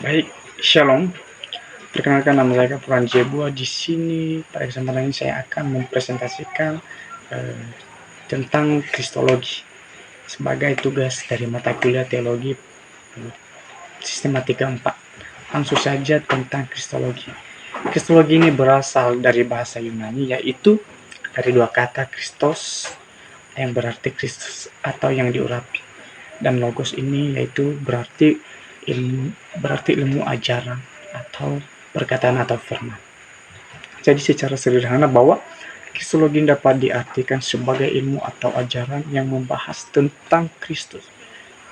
Baik, Shalom. Perkenalkan, nama saya Kapran Jebua. Di sini pada kesempatan ini saya akan mempresentasikan tentang Kristologi sebagai tugas dari mata kuliah teologi sistematika 4. Langsung saja tentang Kristologi. Kristologi ini berasal dari bahasa Yunani, yaitu dari dua kata Kristos yang berarti Kristus atau yang diurapi, dan logos ini yaitu berarti ilmu ajaran atau perkataan atau firman. Jadi secara sederhana bahwa Kristologi dapat diartikan sebagai ilmu atau ajaran yang membahas tentang Kristus,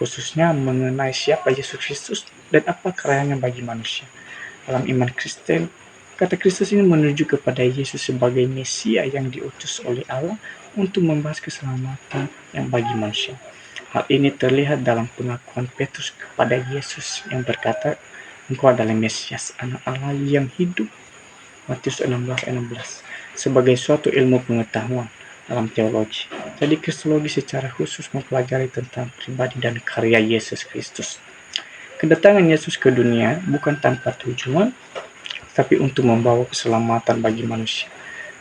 khususnya mengenai siapa Yesus Kristus dan apa karyanya bagi manusia. Dalam iman Kristen, kata Kristus ini menuju kepada Yesus sebagai Mesia yang diutus oleh Allah untuk membahas keselamatan yang bagi manusia. Hal ini terlihat dalam pengakuan Petrus kepada Yesus yang berkata, "Engkau adalah Mesias, Anak Allah yang hidup." Matius 16:16 sebagai suatu ilmu pengetahuan dalam teologi. Jadi Kristologi secara khusus mempelajari tentang pribadi dan karya Yesus Kristus. Kedatangan Yesus ke dunia bukan tanpa tujuan, tapi untuk membawa keselamatan bagi manusia.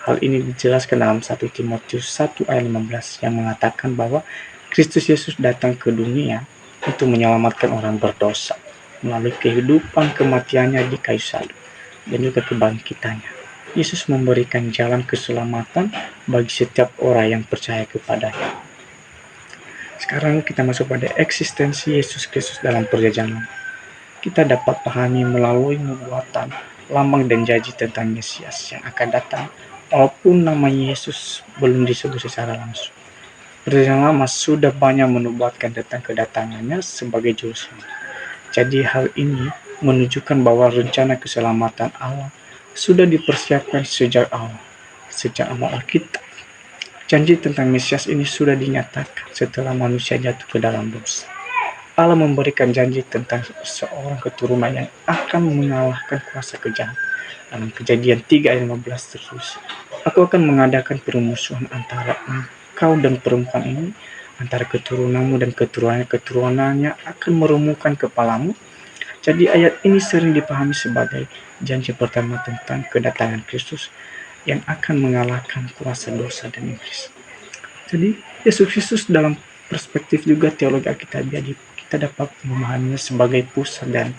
Hal ini dijelaskan dalam 1 Timotius 1:15 yang mengatakan bahwa Kristus Yesus datang ke dunia untuk menyelamatkan orang berdosa melalui kehidupan kematiannya di kayu salib dan juga kebangkitannya. Yesus memberikan jalan keselamatan bagi setiap orang yang percaya kepadanya. Sekarang kita masuk pada eksistensi Yesus Kristus dalam perjanjian. Kita dapat pahami melalui nubuatan, lambang dan janji tentang Mesias yang akan datang, walaupun nama Yesus belum disebut secara langsung. Perjanjian Lama sudah banyak menubuatkan tentang kedatangannya sebagai juru selamat. Jadi hal ini menunjukkan bahwa rencana keselamatan Allah sudah dipersiapkan sejak awal Alkitab. Janji tentang Mesias ini sudah dinyatakan setelah manusia jatuh ke dalam dosa. Allah memberikan janji tentang seorang keturunan yang akan mengalahkan kuasa kejahatan. Dalam Kejadian 3:15 tertulis, "Aku akan mengadakan permusuhan antara engkau dan perempuan ini, antara keturunanmu dan keturunannya akan meremukkan kepalamu." Jadi ayat ini sering dipahami sebagai janji pertama tentang kedatangan Kristus yang akan mengalahkan kuasa dosa dan iblis. Jadi Yesus Kristus dalam perspektif juga teologi Alkitabiah kita dapat memahaminya sebagai pusat dan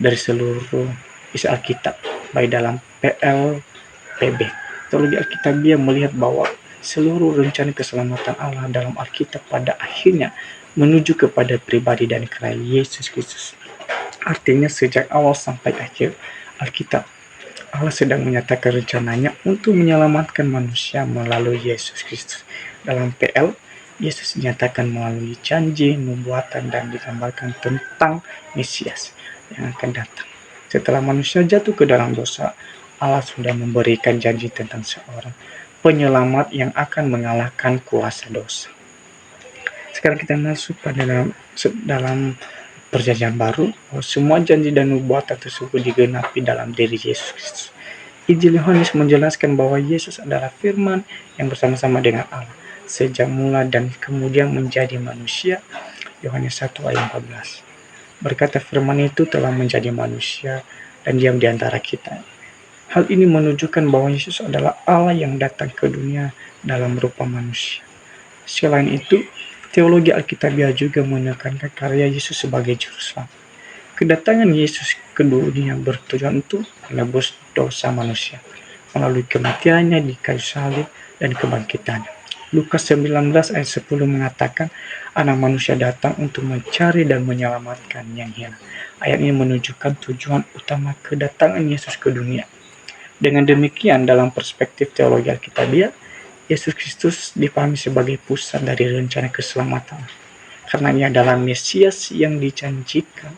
dari seluruh isi Alkitab, baik dalam PLPB. Teologi Alkitabiah melihat bahwa seluruh rencana keselamatan Allah dalam Alkitab pada akhirnya menuju kepada pribadi dan karya Yesus Kristus. Artinya sejak awal sampai akhir Alkitab, Allah sedang menyatakan rencananya untuk menyelamatkan manusia melalui Yesus Kristus. Dalam PL, Yesus dinyatakan melalui janji, nubuatan, dan digambarkan tentang Mesias yang akan datang. Setelah manusia jatuh ke dalam dosa, Allah sudah memberikan janji tentang seorang penyelamat yang akan mengalahkan kuasa dosa. Sekarang kita masuk pada dalam Perjanjian Baru, semua janji dan nubuatan tersebut digenapi dalam diri Yesus Kristus. Injil Yohanes menjelaskan bahwa Yesus adalah firman yang bersama-sama dengan Allah sejak mula dan kemudian menjadi manusia. Yohanes 1:14 berkata firman itu telah menjadi manusia dan diam di antara kita. Hal ini menunjukkan bahwa Yesus adalah Allah yang datang ke dunia dalam rupa manusia. Selain itu, teologi Alkitabiah juga menekankan karya Yesus sebagai juru selamat. Kedatangan Yesus ke dunia bertujuan untuk menebus dosa manusia melalui kematiannya di kayu salib dan kebangkitannya. Lukas 19:10 mengatakan, "Anak manusia datang untuk mencari dan menyelamatkan yang hilang." Ayat ini menunjukkan tujuan utama kedatangan Yesus ke dunia. Dengan demikian, dalam perspektif teologi Alkitabiah, Yesus Kristus dipahami sebagai pusat dari rencana keselamatan, karena ia adalah Mesias yang dijanjikan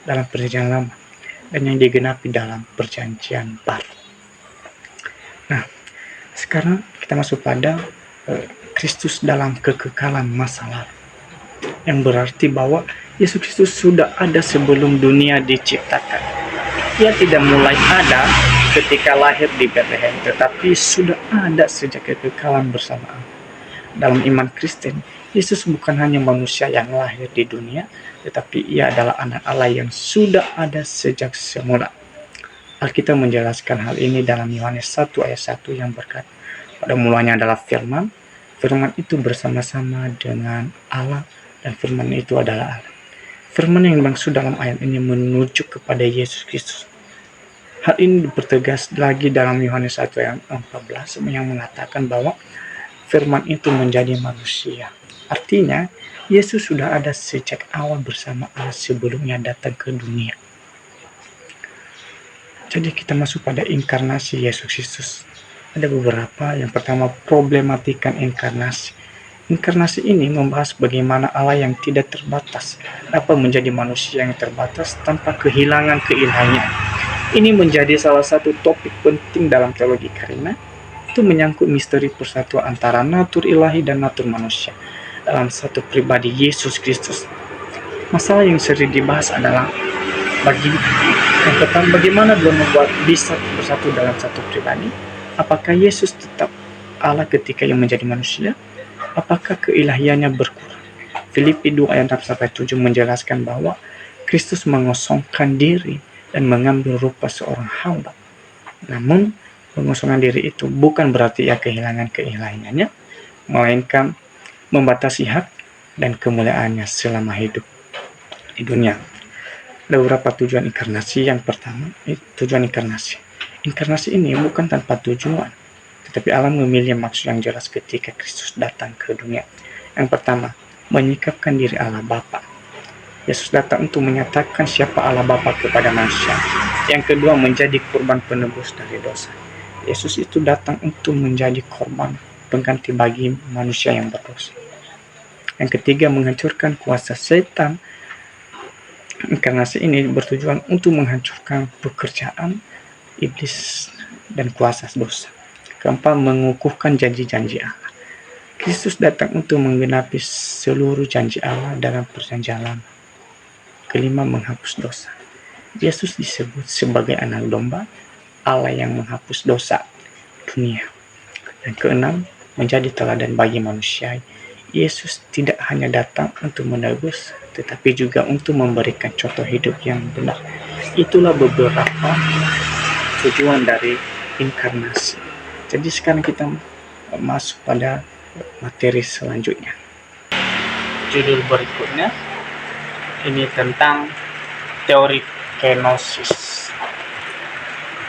dalam Perjanjian Lama dan yang digenapi dalam Perjanjian Baru. Nah, sekarang kita masuk pada Kristus dalam kekekalan masa lalu, yang berarti bahwa Yesus Kristus sudah ada sebelum dunia diciptakan. Ia tidak mulai ada ketika lahir di Bethlehem, tetapi sudah ada sejak kekekalan bersama Allah. Dalam iman Kristen, Yesus bukan hanya manusia yang lahir di dunia, tetapi ia adalah anak Allah yang sudah ada sejak semula. Alkitab menjelaskan hal ini dalam Yohanes 1 ayat 1 yang berkata, pada mulanya adalah firman, firman itu bersama-sama dengan Allah, dan firman itu adalah Allah. Firman yang dimaksud dalam ayat ini menuju kepada Yesus Kristus. Hal ini dipertegas lagi dalam Yohanes 1 ayat 14 yang mengatakan bahwa firman itu menjadi manusia. Artinya, Yesus sudah ada sejak awal bersama Allah sebelumnya datang ke dunia. Jadi kita masuk pada inkarnasi Yesus Kristus. Ada beberapa. Yang pertama, problematikan inkarnasi. Inkarnasi ini membahas bagaimana Allah yang tidak terbatas dapat menjadi manusia yang terbatas tanpa kehilangan keilahian. Ini menjadi salah satu topik penting dalam teologi karena itu menyangkut misteri persatuan antara natur ilahi dan natur manusia dalam satu pribadi Yesus Kristus. Masalah yang sering dibahas adalah yang pertama, bagaimana Tuhan membuat bisa bersatu dalam satu pribadi? Apakah Yesus tetap Allah ketika yang menjadi manusia? Apakah keilahiannya berkurang? Filipi 2 ayat 6-7 menjelaskan bahwa Kristus mengosongkan diri dan mengambil rupa seorang hamba. Namun, pengosongan diri itu bukan berarti ia kehilangan keilahiannya, melainkan membatasi hak dan kemuliaannya selama hidup di dunia. Ada beberapa tujuan inkarnasi. Yang pertama, tujuan inkarnasi. Inkarnasi ini bukan tanpa tujuan, tetapi Allah memilih maksud yang jelas ketika Kristus datang ke dunia. Yang pertama, menyikapkan diri Allah Bapa. Yesus datang untuk menyatakan siapa Allah Bapa kepada manusia. Yang kedua, menjadi korban penebus dari dosa. Yesus itu datang untuk menjadi korban pengganti bagi manusia yang berdosa. Yang ketiga, menghancurkan kuasa setan. Inkarnasi ini bertujuan untuk menghancurkan pekerjaan iblis dan kuasa dosa. Keempat, mengukuhkan janji-janji Allah. Kristus datang untuk menggenapi seluruh janji Allah dalam perjanjian lama. Kelima, menghapus dosa. Yesus disebut sebagai anak domba Allah yang menghapus dosa dunia. Dan keenam, menjadi teladan bagi manusia. Yesus tidak hanya datang untuk menebus, tetapi juga untuk memberikan contoh hidup yang benar. Itulah beberapa tujuan dari inkarnasi. Jadi sekarang kita masuk pada materi selanjutnya. Judul berikutnya ini tentang teori kenosis.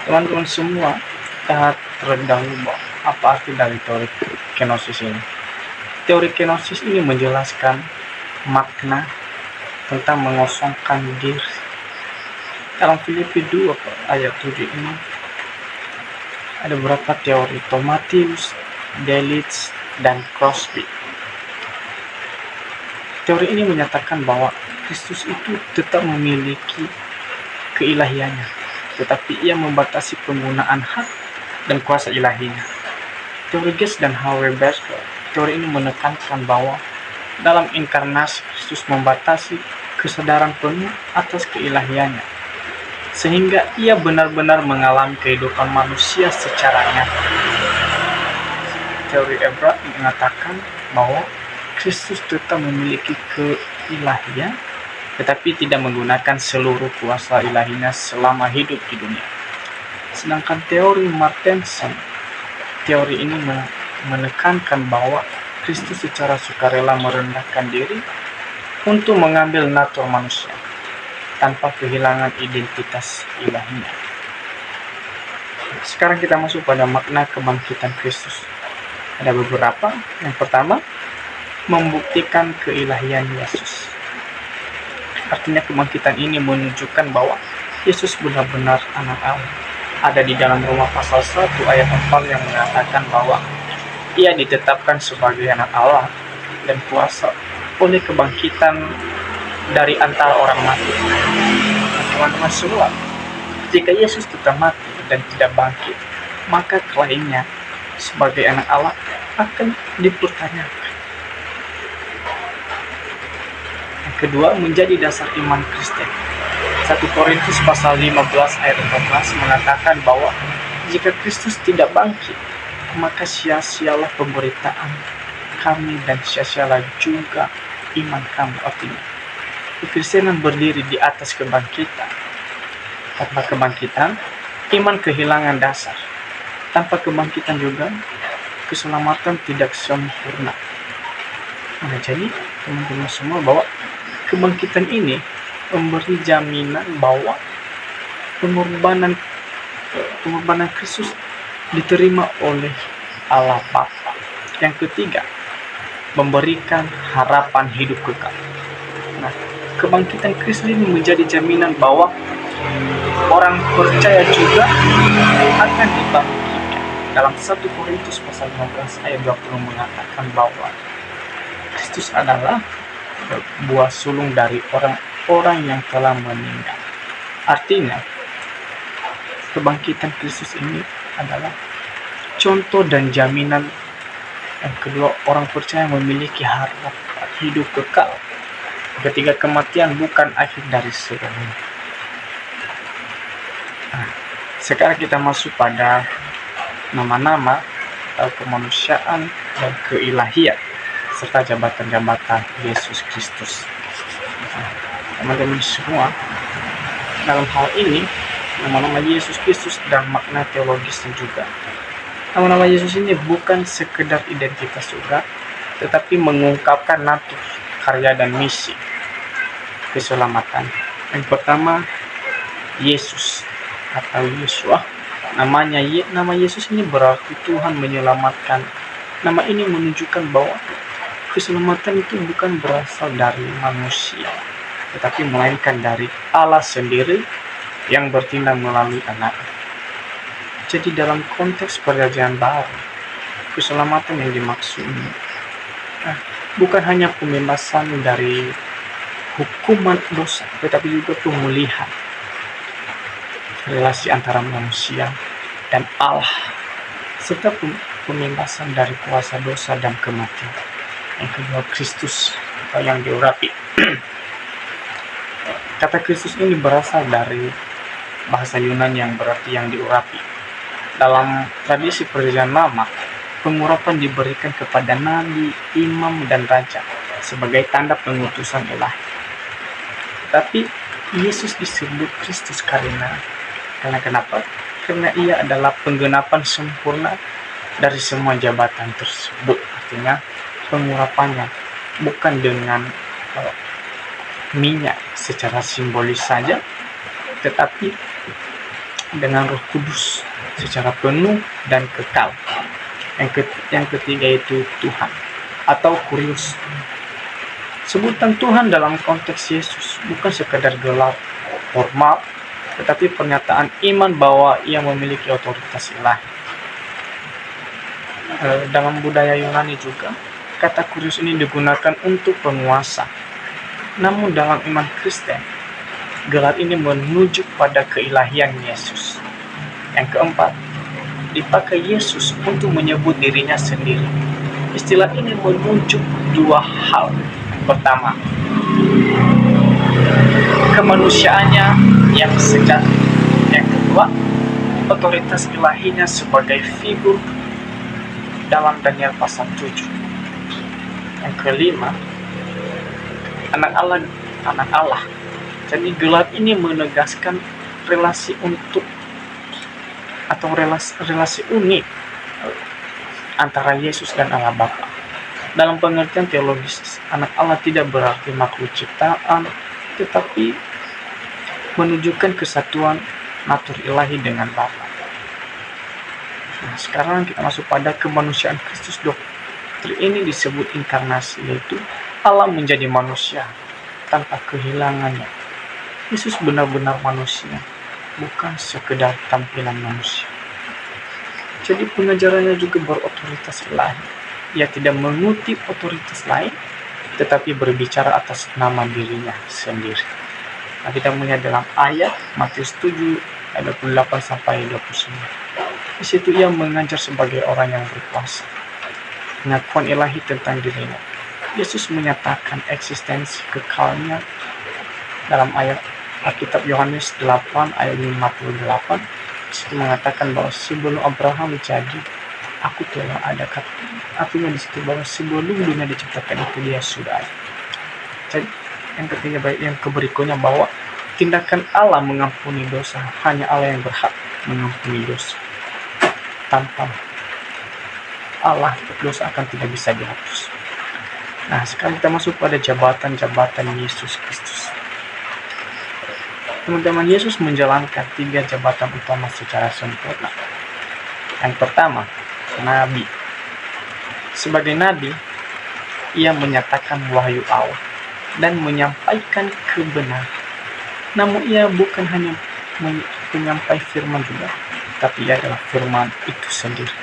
Teman-teman semua, kita terlebih dahulu apa arti dari teori kenosis ini. Teori kenosis ini menjelaskan makna tentang mengosongkan diri. Dalam Filipi 2 ayat 7 ini ada beberapa teori, Thomatius, Delitzsch, dan Crosby. Teori ini menyatakan bahwa Kristus itu tetap memiliki keilahiannya, tetapi ia membatasi penggunaan hak dan kuasa ilahinya. Teori Getz dan Habermas, teori ini menekankan bahwa dalam inkarnasi Kristus membatasi kesadaran penuh atas keilahiannya, sehingga ia benar-benar mengalami kehidupan manusia secara nyata. Teori Ebrard mengatakan bahwa Kristus tetap memiliki keilahian, tetapi tidak menggunakan seluruh kuasa ilahinya selama hidup di dunia. Sedangkan teori Martensen, teori ini menekankan bahwa Kristus secara sukarela merendahkan diri untuk mengambil natur manusia tanpa kehilangan identitas ilahinya. Sekarang kita masuk pada makna kebangkitan Kristus. Ada beberapa. Yang pertama, membuktikan keilahian Yesus. Artinya kebangkitan ini menunjukkan bahwa Yesus benar-benar anak Allah. Ada di dalam Roma pasal 1 ayat 4 yang mengatakan bahwa ia ditetapkan sebagai anak Allah dan kuasa oleh kebangkitan dari antara orang mati. Teman-teman semua, jika Yesus tetap mati dan tidak bangkit, maka klaimnya sebagai anak Allah akan dipertanyakan. Kedua, menjadi dasar iman Kristen. 1 Korintus pasal 15 ayat 14 mengatakan bahwa jika Kristus tidak bangkit, maka sia-sialah pemberitaan kami dan sia-sialah juga iman kamu. Artinya, kekristenan berdiri di atas kebangkitan. Tanpa kebangkitan, iman kehilangan dasar. Tanpa kebangkitan juga, keselamatan tidak sempurna. Nah, jadi teman-teman semua, bahwa kebangkitan ini memberi jaminan bahwa pengorbanan Kristus diterima oleh Allah Bapa. Yang ketiga, memberikan harapan hidup kekal. Nah, kebangkitan Kristus ini menjadi jaminan bahwa orang percaya juga akan dibangkitkan. Dalam 1 Korintus pasal 15 ayat 20 mengatakan bahwa Kristus adalah buah sulung dari orang-orang yang telah meninggal. Artinya, kebangkitan Kristus ini adalah contoh dan jaminan yang kedua orang percaya memiliki harapan hidup kekal. Ketiga, kematian bukan akhir dari segalanya. Nah, sekarang kita masuk pada nama-nama atau kemanusiaan dan keilahian serta jabatan-jabatan Yesus Kristus. Nah, teman-teman semua, dalam hal ini nama-nama Yesus Kristus dan makna teologisnya juga. Nama-nama Yesus ini bukan sekedar identitas juga, tetapi mengungkapkan natur, karya, dan misi keselamatan. Yang pertama, Yesus atau Yeshua. Nama Yesus ini berarti Tuhan menyelamatkan. Nama ini menunjukkan bahwa keselamatan itu bukan berasal dari manusia, tetapi melainkan dari Allah sendiri yang bertindak melalui anak. Jadi dalam konteks perjanjian baru, keselamatan yang dimaksud bukan hanya pembebasan dari hukuman dosa, tetapi juga pemulihan relasi antara manusia dan Allah, serta pembebasan dari kuasa dosa dan kematian. Yang kedua, Kristus atau yang diurapi. Kata Kristus ini berasal dari bahasa Yunani yang berarti yang diurapi. Dalam tradisi perjanjian lama, pengurapan diberikan kepada nabi, imam, dan raja sebagai tanda pengutusan ilahi. Tapi Yesus disebut Kristus karena kenapa? Karena ia adalah penggenapan sempurna dari semua jabatan tersebut. Artinya pengurapannya bukan dengan minyak secara simbolis saja, tetapi dengan Roh Kudus secara penuh dan kekal. Yang ketiga itu Tuhan atau Kurios. Sebutan Tuhan dalam konteks Yesus bukan sekadar gelar formal, tetapi pernyataan iman bahwa ia memiliki otoritas ilahi. Dalam budaya Yunani juga, kata Kurios ini digunakan untuk penguasa. Namun dalam iman Kristen, gelar ini menunjuk pada keilahian Yesus. Yang keempat, dipakai Yesus untuk menyebut dirinya sendiri. Istilah ini menunjuk dua hal. Pertama, kemanusiaannya yang sejati. Yang kedua, otoritas ilahinya sebagai figur dalam Daniel pasal 7. Yang kelima, anak Allah. Jadi gelar ini menegaskan relasi relasi unik antara Yesus dan Allah Bapa. Dalam pengertian teologis, anak Allah tidak berarti makhluk ciptaan, tetapi menunjukkan kesatuan natur ilahi dengan Bapa. Nah, sekarang kita masuk pada kemanusiaan Kristus. Doktrin ini disebut inkarnasi, yaitu Allah menjadi manusia tanpa kehilangannya. Yesus benar-benar manusia, bukan sekedar tampilan manusia. Jadi pengajarannya juga berotoritas ilahi. Ia tidak mengutip otoritas lain, tetapi berbicara atas nama dirinya sendiri. Nah, kita melihat dalam ayat Matius 7 ayat 28 sampai 29. Di situ ia mengajar sebagai orang yang berkuasa. Pengakuan ilahi tentang dirinya. Yesus menyatakan eksistensi kekalnya dalam ayat Alkitab Yohanes 8 ayat 58. Disitu mengatakan bahwa sebelum Abraham jadi, Aku telah ada kata. Artinya di situ bahwa sebelum dunia diciptakan itu dia sudah ada. Jadi, yang ketiga baik yang keberikutnya bahwa tindakan Allah mengampuni dosa, hanya Allah yang berhak mengampuni dosa. Tanpa Allah, dosa akan tidak bisa dihapus. Nah, sekarang kita masuk pada jabatan-jabatan Yesus Kristus. Teman-teman, Yesus menjalankan 3 jabatan utama secara sempurna. Yang pertama, Nabi. Sebagai Nabi, ia menyatakan wahyu Allah dan menyampaikan kebenaran. Namun ia bukan hanya menyampai firman juga, tapi ia adalah firman itu sendiri.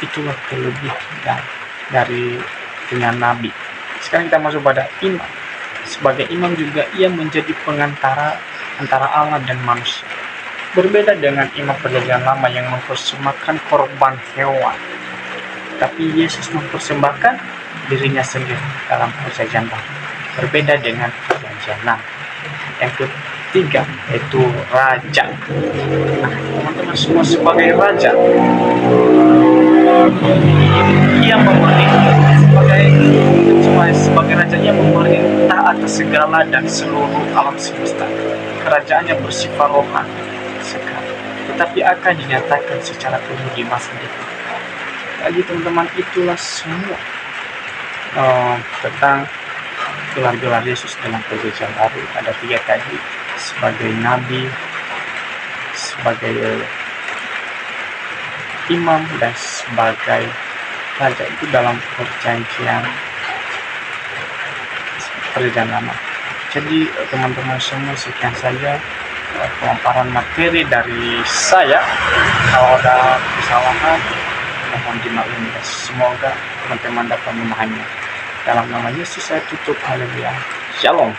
Itulah kelebihan dari dengan Nabi. Sekarang kita masuk pada imam. Sebagai imam juga ia menjadi pengantara antara Allah dan manusia. Berbeda dengan imam perjanjian lama yang mempersembahkan korban hewan, tapi Yesus mempersembahkan dirinya sendiri dalam perjanjian baru. Berbeda dengan perjanjian lama. Yang ketiga yaitu raja. Nah, teman-teman semua, sebagai raja, ia sebagai rajanya memerintah atas segala dan seluruh alam semesta. Kerajaannya bersifat rohani sekali, tetapi akan dinyatakan secara penuh di masa depan. Jadi teman-teman, itulah semua tentang gelar-gelar Yesus dalam perjanjian baru. Ada 3 tadi, sebagai nabi, sebagai imam, dan sebagai raja. Itu dalam perjanjian lama. Jadi teman-teman semua, sekian saja pemaparan materi dari saya. Kalau ada kesalahan, mohon dimaklumi. Semoga teman-teman dapat memahaminya. Dalam nama Yesus saya tutup. Haleluya. Shalom.